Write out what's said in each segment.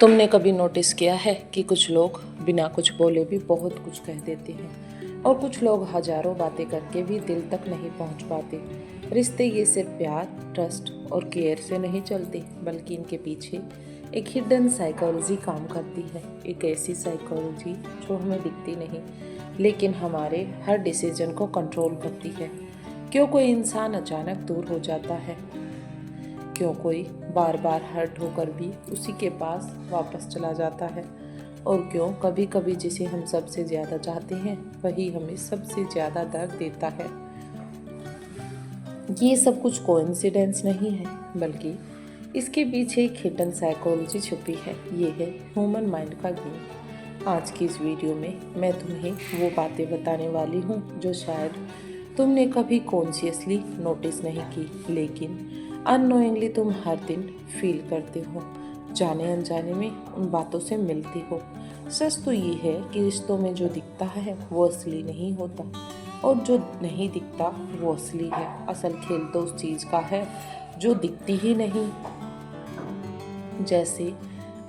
तुमने कभी नोटिस किया है कि कुछ लोग बिना कुछ बोले भी बहुत कुछ कह देते हैं और कुछ लोग हजारों बातें करके भी दिल तक नहीं पहुंच पाते। रिश्ते ये सिर्फ प्यार, ट्रस्ट और केयर से नहीं चलते, बल्कि इनके पीछे एक हिडन साइकोलॉजी काम करती है। एक ऐसी साइकोलॉजी जो हमें दिखती नहीं, लेकिन हमारे हर डिसीजन को कंट्रोल करती है। क्यों कोई इंसान अचानक दूर हो जाता है, क्यों कोई बार बार हर्ट होकर भी उसी के पास वापस चला जाता है, और क्यों कभी कभी जिसे हम सबसे ज़्यादा चाहते हैं वही हमें सबसे ज़्यादा दर्द देता है। ये सब कुछ कोइंसिडेंस नहीं है, बल्कि इसके पीछे एक हिडन साइकोलॉजी छुपी है। ये है ह्यूमन माइंड का गेम। आज की इस वीडियो में मैं तुम्हें वो बातें बताने वाली हूँ जो शायद तुमने कभी कॉन्शियसली नोटिस नहीं की, लेकिन अननोइंगली तुम हर दिन फील करते हो, जाने अनजाने में उन बातों से मिलते हो। सच तो ये है कि रिश्तों में जो दिखता है वो असली नहीं होता, और जो नहीं दिखता वो असली है। असल खेल तो उस चीज़ का है जो दिखती ही नहीं, जैसे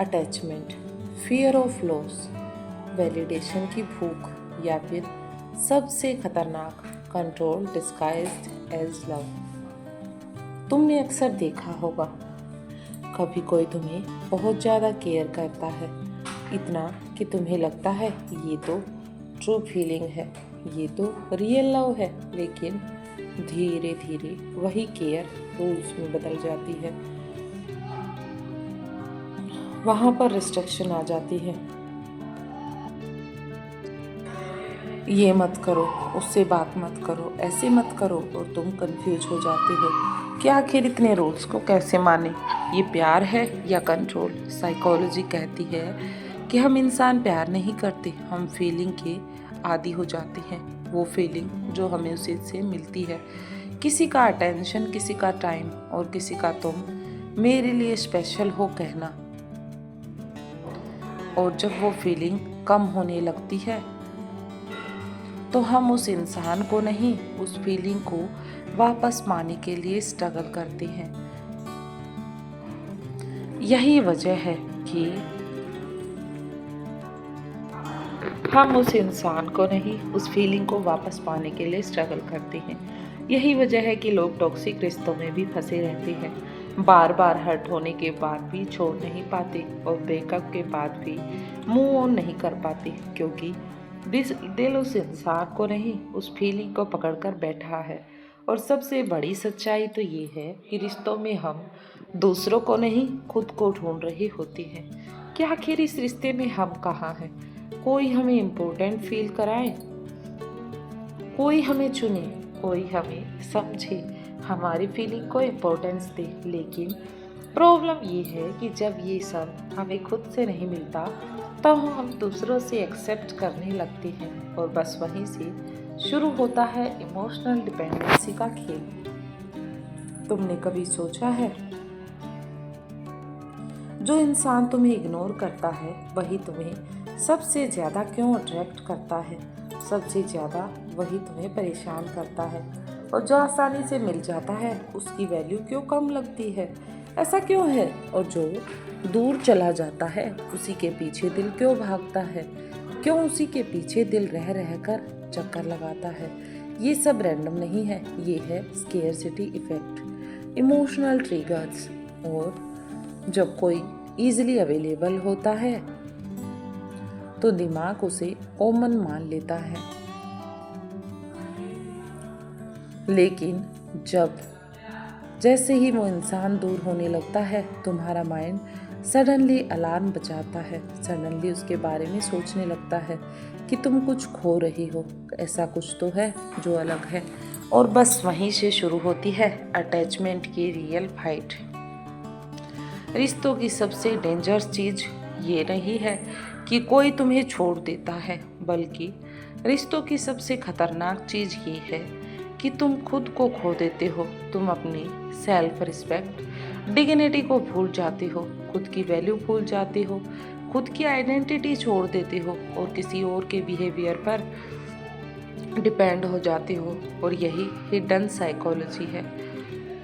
attachment, fear of loss, validation की भूख, या फिर सबसे खतरनाक कंट्रोल डिस्गाइज्ड एज लव। तुमने अक्सर देखा होगा, कभी कोई तुम्हें बहुत ज़्यादा केयर करता है, इतना कि तुम्हें लगता है ये तो ट्रू फीलिंग है, ये तो रियल लव है, लेकिन धीरे धीरे वही केयर रूल्स में बदल जाती है। वहाँ पर रिस्ट्रिक्शन आ जाती है। ये मत करो, उससे बात मत करो, ऐसे मत करो, और तुम कंफ्यूज हो जाते हो कि आखिर इतने रूल्स को कैसे माने। ये प्यार है या कंट्रोल? साइकोलॉजी कहती है कि हम इंसान प्यार नहीं करते, हम फीलिंग के आदी हो जाते हैं। वो फीलिंग जो हमें उसी से मिलती है, किसी का अटेंशन, किसी का टाइम, और किसी का तुम मेरे लिए स्पेशल हो कहना। और जब वो फीलिंग कम होने लगती है तो हम उस इंसान को नहीं, उस फीलिंग को वापस पाने के लिए स्ट्रगल करते हैं। यही वजह है कि हम उस इंसान को नहीं, उस फीलिंग को वापस पाने के लिए स्ट्रगल करते हैं। यही वजह है कि लोग टॉक्सिक रिश्तों में भी फंसे रहते हैं, बार बार हर्ट होने के बाद भी छोड़ नहीं पाते, और ब्रेकअप के बाद भी मूव ऑन नहीं कर पाते, क्योंकि दिल उस इंसान को नहीं, उस फीलिंग को पकड़कर बैठा है। और सबसे बड़ी सच्चाई तो ये है कि रिश्तों में हम दूसरों को नहीं, खुद को ढूंढ रहे होते हैं कि आखिर इस रिश्ते में हम कहाँ हैं। कोई हमें इम्पोर्टेंट फील कराए, कोई हमें चुने, कोई हमें समझे, हमारी फीलिंग को इम्पोर्टेंस दे। लेकिन प्रॉब्लम ये है कि जब ये सब हमें खुद से नहीं मिलता तो हम दूसरों से एक्सेप्ट करने लगते हैं, और बस वहीं से शुरू होता है इमोशनल डिपेंडेंसी का खेल। तुमने कभी सोचा है, जो इंसान तुम्हें इग्नोर करता है वही तुम्हें सबसे ज़्यादा क्यों अट्रैक्ट करता है? सबसे ज़्यादा वही तुम्हें परेशान करता है, और जो आसानी से मिल जाता है उसकी वैल्यू क्यों कम लगती है? ऐसा क्यों है? और जो दूर चला जाता है उसी के पीछे दिल क्यों भागता है? क्यों उसी के पीछे दिल रह रह कर चक्कर लगाता है? ये सब रैंडम नहीं है, ये है स्केयरसिटी इफेक्ट, इमोशनल ट्रिगर्स। और जब कोई इजीली अवेलेबल होता है तो दिमाग उसे कॉमन मान लेता है, लेकिन जैसे ही वो इंसान दूर होने लगता है, तुम्हारा माइंड सडनली अलार्म बजाता है, सडनली उसके बारे में सोचने लगता है कि तुम कुछ खो रही हो, ऐसा कुछ तो है जो अलग है। और बस वहीं से शुरू होती है अटैचमेंट की रियल फाइट। रिश्तों की सबसे डेंजरस चीज़ ये नहीं है कि कोई तुम्हें छोड़ देता है, बल्कि रिश्तों की सबसे खतरनाक चीज़ ये है कि तुम खुद को खो देते हो। तुम अपनी सेल्फ रिस्पेक्ट, डिग्निटी को भूल जाते हो, खुद की वैल्यू भूल जाते हो, खुद की आइडेंटिटी छोड़ देते हो, और किसी और के बिहेवियर पर डिपेंड हो जाते हो। और यही हिडन साइकोलॉजी है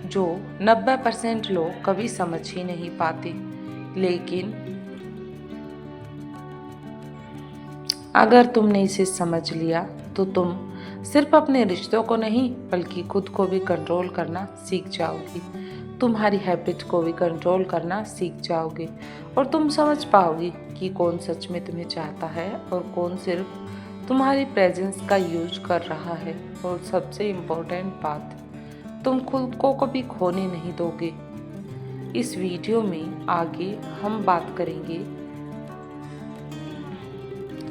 जो 90% लोग कभी समझ ही नहीं पाते, लेकिन अगर तुमने इसे समझ लिया तो तुम सिर्फ अपने रिश्तों को नहीं बल्कि खुद को भी कंट्रोल करना सीख जाओगी। तुम्हारी हैबिट को भी कंट्रोल करना सीख जाओगे और तुम समझ पाओगी कि कौन सच में तुम्हें चाहता है और कौन सिर्फ तुम्हारी प्रेजेंस का यूज कर रहा है। और सबसे इम्पोर्टेंट बात, तुम खुद को कभी खोने नहीं दोगे। इस वीडियो में आगे हम बात करेंगे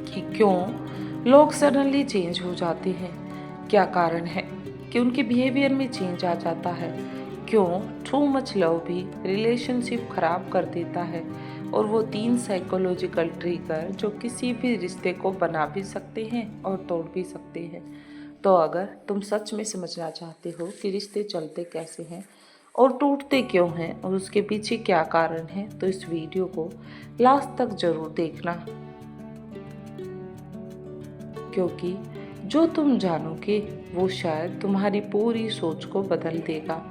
कि क्यों लोग सडनली चेंज हो जाते हैं, क्या कारण है कि उनके बिहेवियर में चेंज आ जाता है, क्यों टू मच लव भी रिलेशनशिप खराब कर देता है, और वो 3 साइकोलॉजिकल ट्रिगर जो किसी भी रिश्ते को बना भी सकते हैं और तोड़ भी सकते हैं। तो अगर तुम सच में समझना चाहते हो कि रिश्ते चलते कैसे हैं और टूटते क्यों हैं और उसके पीछे क्या कारण है, तो इस वीडियो को लास्ट तक जरूर देखना, क्योंकि जो तुम जानोगे वो शायद तुम्हारी पूरी सोच को बदल देगा।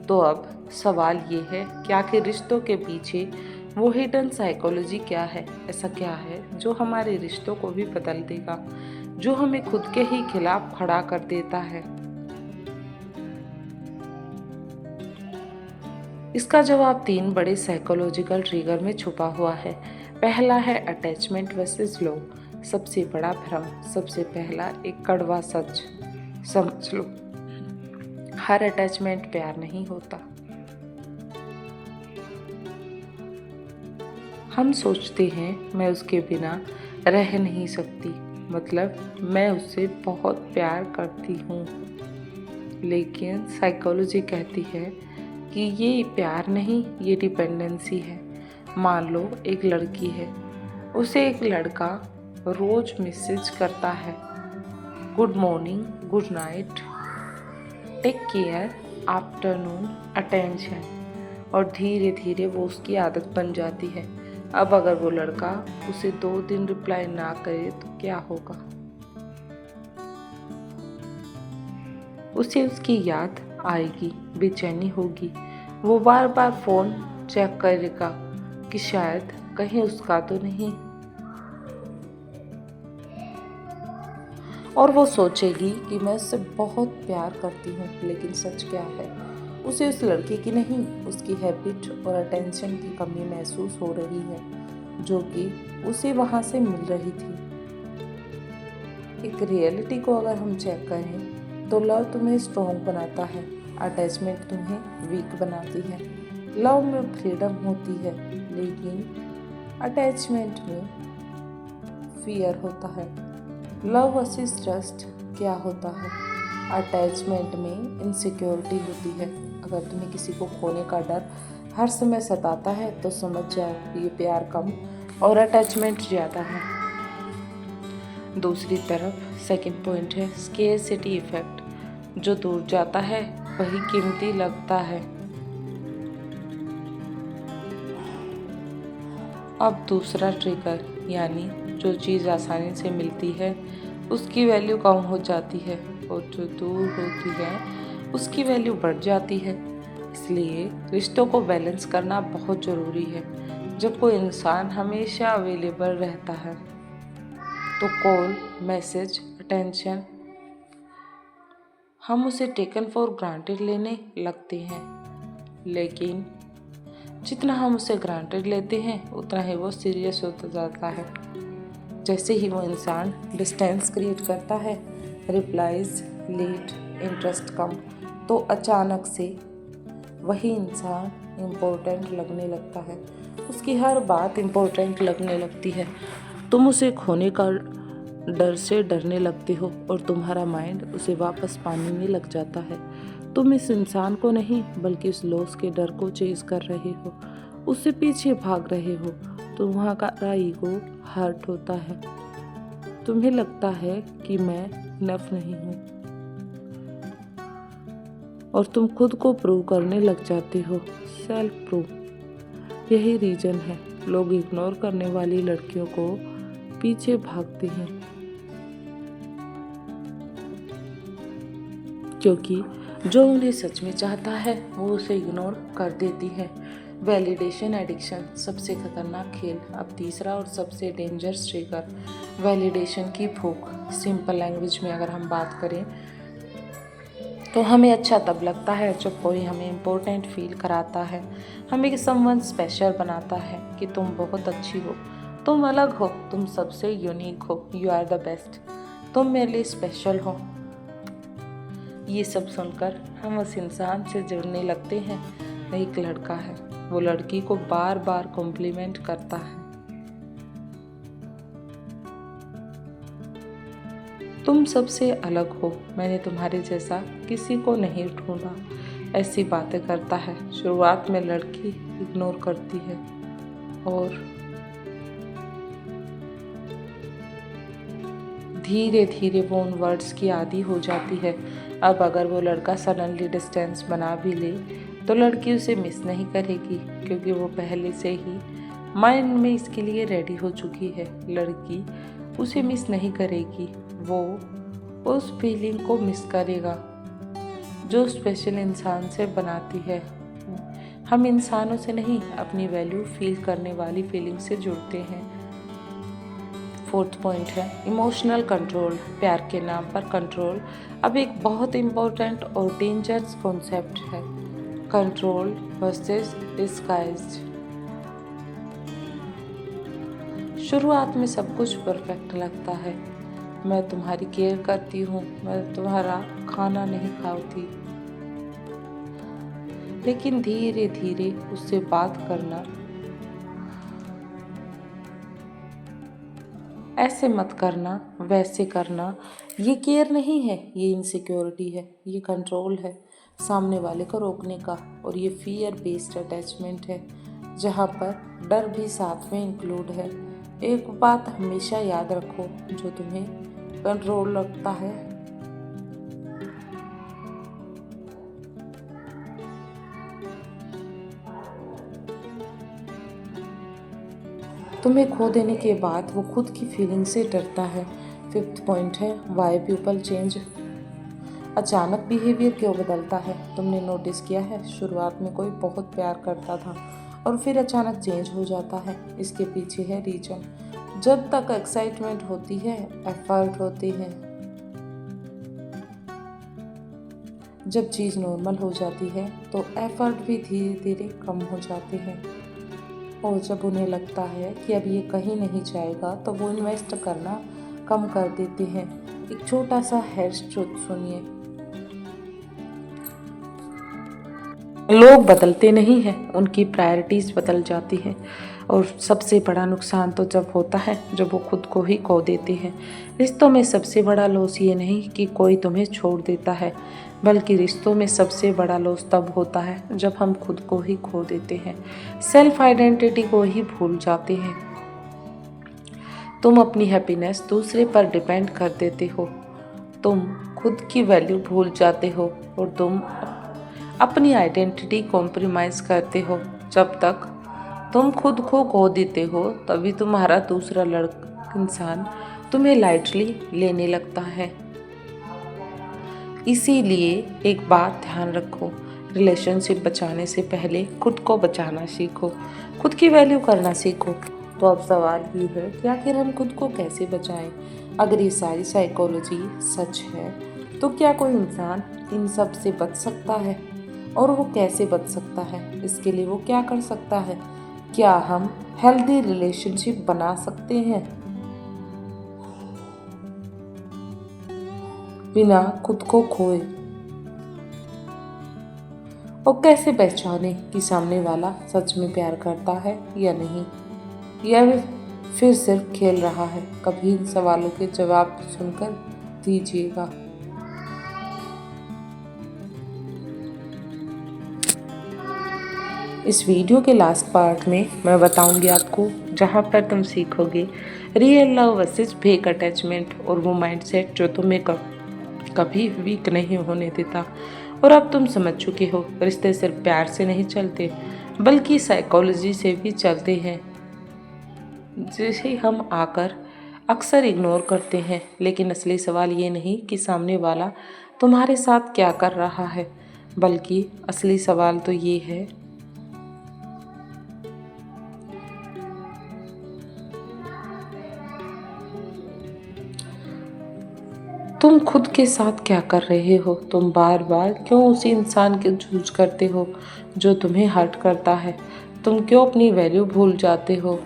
तो अब सवाल ये है कि आखिर रिश्तों के पीछे वो हिडन साइकोलॉजी क्या है, ऐसा क्या है जो हमारे रिश्तों को भी बदल देगा, जो हमें खुद के ही खिलाफ खड़ा कर देता है। इसका जवाब 3 बड़े साइकोलॉजिकल ट्रिगर में छुपा हुआ है। पहला है अटैचमेंट वर्सेस लव, सबसे बड़ा भ्रम, सबसे पहला एक कड़वा सच। समझ लो, हर अटैचमेंट प्यार नहीं होता। हम सोचते हैं मैं उसके बिना रह नहीं सकती, मतलब मैं उससे बहुत प्यार करती हूँ। लेकिन साइकोलॉजी कहती है कि ये प्यार नहीं, ये डिपेंडेंसी है। मान लो एक लड़की है, उसे एक लड़का रोज मैसेज करता है, good morning, good night, take care, afternoon, attention, और धीरे धीरे वो उसकी आदत बन जाती है। अब अगर वो लड़का उसे 2 दिन रिप्लाई ना करे तो क्या होगा? उसे उसकी याद आएगी, बेचैनी होगी, वो बार बार फोन चेक करेगा कि शायद कहीं उसका तो नहीं, और वो सोचेगी कि मैं उससे बहुत प्यार करती हूँ। लेकिन सच क्या है, उसे उस लड़के की नहीं, उसकी हैबिट और अटेंशन की कमी महसूस हो रही है, जो कि उसे वहाँ से मिल रही थी। एक रियलिटी को अगर हम चेक करें तो लव तुम्हें स्ट्रॉन्ग बनाता है, अटैचमेंट तुम्हें वीक बनाती है। लव में फ्रीडम होती है, लेकिन अटैचमेंट में फियर होता है। लव वर्सेस ट्रस्ट क्या होता है? अटैचमेंट में इनसिक्योरिटी होती है। अगर तुम्हें किसी को खोने का डर हर समय सताता है तो समझ जाओ ये प्यार कम और अटैचमेंट ज़्यादा है। दूसरी तरफ सेकंड पॉइंट है स्केर्सिटी इफेक्ट, जो दूर जाता है वही कीमती लगता है। अब दूसरा ट्रिगर, यानी जो चीज़ आसानी से मिलती है उसकी वैल्यू कम हो जाती है और जो दूर होती है उसकी वैल्यू बढ़ जाती है। इसलिए रिश्तों को बैलेंस करना बहुत ज़रूरी है। जब कोई इंसान हमेशा अवेलेबल रहता है तो कॉल, मैसेज, अटेंशन, हम उसे टेकन फॉर ग्रांटेड लेने लगते हैं। लेकिन जितना हम उसे ग्रांटेड लेते हैं उतना ही वो सीरियस होता जाता है। जैसे ही वो इंसान डिस्टेंस क्रिएट करता है, रिप्लाईज लेट, इंटरेस्ट कम, तो अचानक से वही इंसान इम्पोर्टेंट लगने लगता है, उसकी हर बात इम्पोर्टेंट लगने लगती है। तुम उसे खोने का डर से डरने लगते हो और तुम्हारा माइंड उसे वापस पाने में लग जाता है। तुम इस इंसान को नहीं बल्कि उस लॉस के डर को चेज कर रहे हो, उससे पीछे भाग रहे हो। तुम्हारा ईगो हर्ट होता है, तुम्हें लगता है कि मैं इनफ नहीं हूँ और तुम खुद को प्रूव करने लग जाते हो, सेल्फ प्रूव। यही रीजन है लोग इग्नोर करने वाली लड़कियों को पीछे भागते हैं, क्योंकि जो उन्हें सच में चाहता है वो उसे इग्नोर कर देती है। वैलिडेशन एडिक्शन सबसे खतरनाक खेल। अब तीसरा और सबसे डेंजरस ट्रिगर, वैलिडेशन की भूख। सिंपल लैंग्वेज में अगर हम बात करें तो हमें अच्छा तब लगता है जब कोई हमें इम्पोर्टेंट फील कराता है, हमें समवन स्पेशल बनाता है कि तुम बहुत अच्छी हो, तुम अलग हो, तुम सबसे यूनिक हो, यू आर द बेस्ट, तुम मेरे लिए स्पेशल हो। ये सब सुनकर हम उस इंसान से जुड़ने लगते हैं। एक लड़का है, वो लड़की को बार बार कॉम्प्लीमेंट करता है, तुम सबसे अलग हो, मैंने तुम्हारे जैसा किसी को नहीं ढूंढा, ऐसी बातें करता है। शुरुआत में लड़की इग्नोर करती है और धीरे धीरे वो उन वर्ड्स की आदी हो जाती है। अब अगर वो लड़का सडनली डिस्टेंस बना भी ले तो लड़की उसे मिस नहीं करेगी, क्योंकि वो पहले से ही माइंड में इसके लिए रेडी हो चुकी है। लड़की उसे मिस नहीं करेगी, वो उस फीलिंग को मिस करेगा जो स्पेशल इंसान से बनाती है। हम इंसानों से नहीं, अपनी वैल्यू फील करने वाली फीलिंग से जुड़ते हैं। फोर्थ पॉइंट है इमोशनल कंट्रोल, प्यार के नाम पर कंट्रोल। अब एक बहुत इम्पोर्टेंट और डेंजरस कॉन्सेप्ट है, कंट्रोल वर्सेस डिस्गाइज्ड। शुरुआत में सब कुछ परफेक्ट लगता है, मैं तुम्हारी केयर करती हूँ, मैं तुम्हारा खाना नहीं खाती, लेकिन धीरे धीरे उससे बात करना, ऐसे मत करना, वैसे करना, ये केयर नहीं है, ये इनसिक्योरिटी है, ये कंट्रोल है सामने वाले को रोकने का। और ये फियर बेस्ड अटैचमेंट है, जहाँ पर डर भी साथ में इंक्लूड है। एक बात हमेशा याद रखो, जो तुम्हें कंट्रोल रखता है तुम्हें खो देने के बाद वो खुद की फीलिंग से डरता है। फिफ्थ पॉइंट है वाई पीपल चेंज, अचानक बिहेवियर क्यों बदलता है। तुमने नोटिस किया है, शुरुआत में कोई बहुत प्यार करता था और फिर अचानक चेंज हो जाता है। इसके पीछे है रीजन। जब तक एक्साइटमेंट होती है, एफर्ट होती है, जब चीज़ नॉर्मल हो जाती है तो एफर्ट भी धीरे धीरे कम हो जाते हैं। और जब उन्हें लगता है कि अब ये कहीं नहीं जाएगा तो वो इन्वेस्ट करना कम कर देते हैं। एक छोटा सा हेल्थ ट्रुथ सुनिए, लोग बदलते नहीं हैं, उनकी प्रायोरिटीज़ बदल जाती हैं। और सबसे बड़ा नुकसान तो जब होता है जब वो खुद को ही खो देते हैं। रिश्तों में सबसे बड़ा लॉस ये नहीं कि कोई तुम्हें छोड़ देता है, बल्कि रिश्तों में सबसे बड़ा लॉस तब होता है जब हम खुद को ही खो देते हैं, सेल्फ आइडेंटिटी को ही भूल जाते हैं। तुम अपनी हैप्पीनेस दूसरे पर डिपेंड कर देते हो, तुम खुद की वैल्यू भूल जाते हो और तुम अपनी आइडेंटिटी कॉम्प्रोमाइज़ करते हो। जब तक तुम खुद को खो देते हो तभी तुम्हारा दूसरा इंसान तुम्हें लाइटली लेने लगता है। इसीलिए एक बात ध्यान रखो, रिलेशनशिप बचाने से पहले खुद को बचाना सीखो, खुद की वैल्यू करना सीखो। तो अब सवाल ये है कि आखिर हम खुद को कैसे बचाएं? अगर ये सारी साइकोलॉजी सच है तो क्या कोई इंसान इन सब से बच सकता है? और वो कैसे बच सकता है? इसके लिए वो क्या कर सकता है? क्या हम हेल्दी रिलेशनशिप बना सकते हैं बिना खुद को खोए? और कैसे पहचाने कि सामने वाला सच में प्यार करता है या नहीं, या फिर सिर्फ खेल रहा है? कभी इन सवालों के जवाब सुनकर दीजिएगा। इस वीडियो के लास्ट पार्ट में मैं बताऊंगी आपको, जहां पर तुम सीखोगे real love versus fake attachment और वो माइंडसेट जो तुम्हें कभी वीक नहीं होने देता। और अब तुम समझ चुके हो, रिश्ते सिर्फ प्यार से नहीं चलते बल्कि साइकोलॉजी से भी चलते हैं, जिसे हम आकर अक्सर इग्नोर करते हैं। लेकिन असली सवाल ये नहीं कि सामने वाला तुम्हारे साथ क्या कर रहा है, बल्कि असली सवाल तो ये है तुम खुद के साथ क्या कर रहे हो? तुम बार बार क्यों उसी इंसान के जूझ करते हो जो तुम्हें हर्ट करता है? तुम क्यों अपनी वैल्यू भूल जाते हो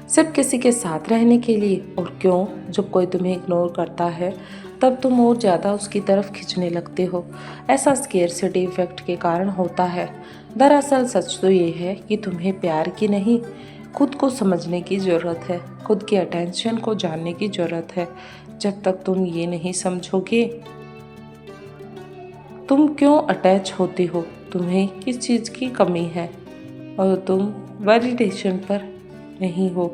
सिर्फ किसी के साथ रहने के लिए? और क्यों जब कोई तुम्हें इग्नोर करता है तब तुम और ज़्यादा उसकी तरफ खिंचने लगते हो? ऐसा स्केरसिटी इफेक्ट के कारण होता है। दरअसल सच तो ये है कि तुम्हें प्यार की नहीं, खुद को समझने की ज़रूरत है, खुद की अटेंशन को जानने की ज़रूरत है। जब तक तुम ये नहीं समझोगे तुम क्यों अटैच होते हो, तुम्हें किस चीज़ की कमी है, और तुम वैलिडेशन पर नहीं हो,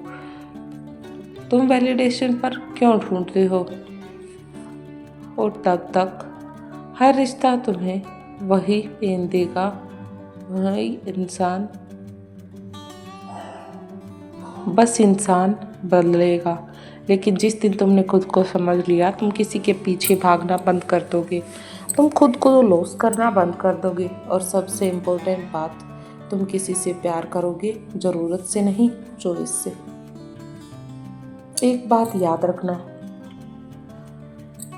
तुम वैलिडेशन पर क्यों ढूंढते हो, और तब तक हर रिश्ता तुम्हें वही पेन देगा, वही इंसान, बस इंसान बदलेगा। लेकिन जिस दिन तुमने खुद को समझ लिया तुम किसी के पीछे भागना बंद कर दोगे, तुम खुद को लॉस करना बंद कर दोगे, और सबसे इम्पोर्टेंट बात, तुम किसी से प्यार करोगे ज़रूरत से नहीं, चॉइस से। एक बात याद रखना,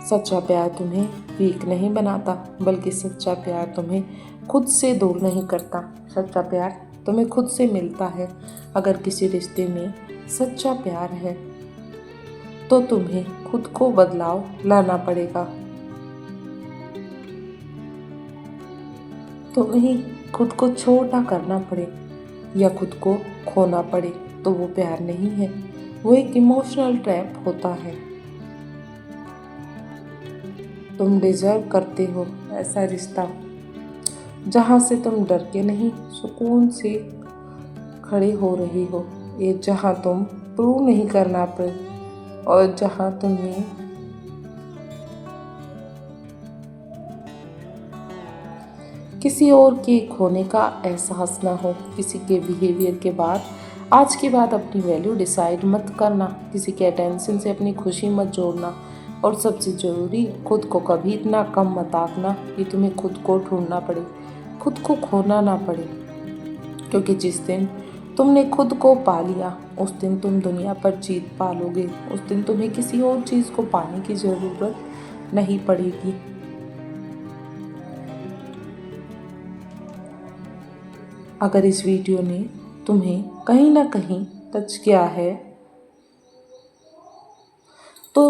सच्चा प्यार तुम्हें वीक नहीं बनाता, बल्कि सच्चा प्यार तुम्हें खुद से दूर नहीं करता। सच्चा प्यार तुम्हें खुद से मिलता है। अगर किसी रिश्ते में सच्चा प्यार है तो तुम्हें खुद को बदलाव लाना पड़ेगा। तुम्हें खुद को छोटा करना पड़े या खुद को खोना पड़े तो वो प्यार नहीं है, वो एक इमोशनल ट्रैप होता है। तुम डिजर्व करते हो ऐसा रिश्ता जहाँ से तुम डर के नहीं, सुकून से खड़े हो रही हो, एक जहाँ तुम प्रूव नहीं करना पड़े, और जहाँ तुम्हें किसी और के खोने का एहसास ना हो। किसी के बिहेवियर के बाद आज के बाद अपनी वैल्यू डिसाइड मत करना, किसी के अटेंशन से अपनी खुशी मत जोड़ना, और सबसे ज़रूरी, खुद को कभी इतना कम मत आंकना कि तुम्हें खुद को ढूंढना पड़े, खुद को खोना ना पड़े। क्योंकि जिस दिन तुमने खुद को पा लिया उस दिन तुम दुनिया पर जीत पा लोगे, उस दिन तुम्हें किसी और चीज़ को पाने की ज़रूरत नहीं पड़ेगी। अगर इस वीडियो ने तुम्हें कहीं ना कहीं टच किया है तो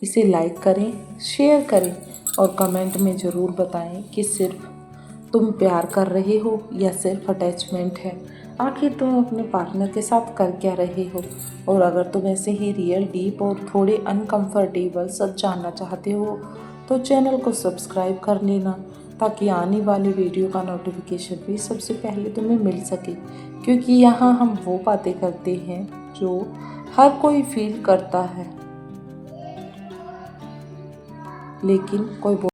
इसे लाइक करें, शेयर करें, और कमेंट में ज़रूर बताएं कि सिर्फ तुम प्यार कर रहे हो या सिर्फ अटैचमेंट है। आखिर तुम अपने पार्टनर के साथ कर क्या रहे हो? और अगर तुम ऐसे ही रियल, डीप और थोड़े अनकंफर्टेबल सच जानना चाहते हो तो चैनल को सब्सक्राइब कर लेना, ताकि आने वाली वीडियो का नोटिफिकेशन भी सबसे पहले तुम्हें मिल सके। क्योंकि यहाँ हम वो बातें करते हैं जो हर कोई फील करता है, लेकिन कोई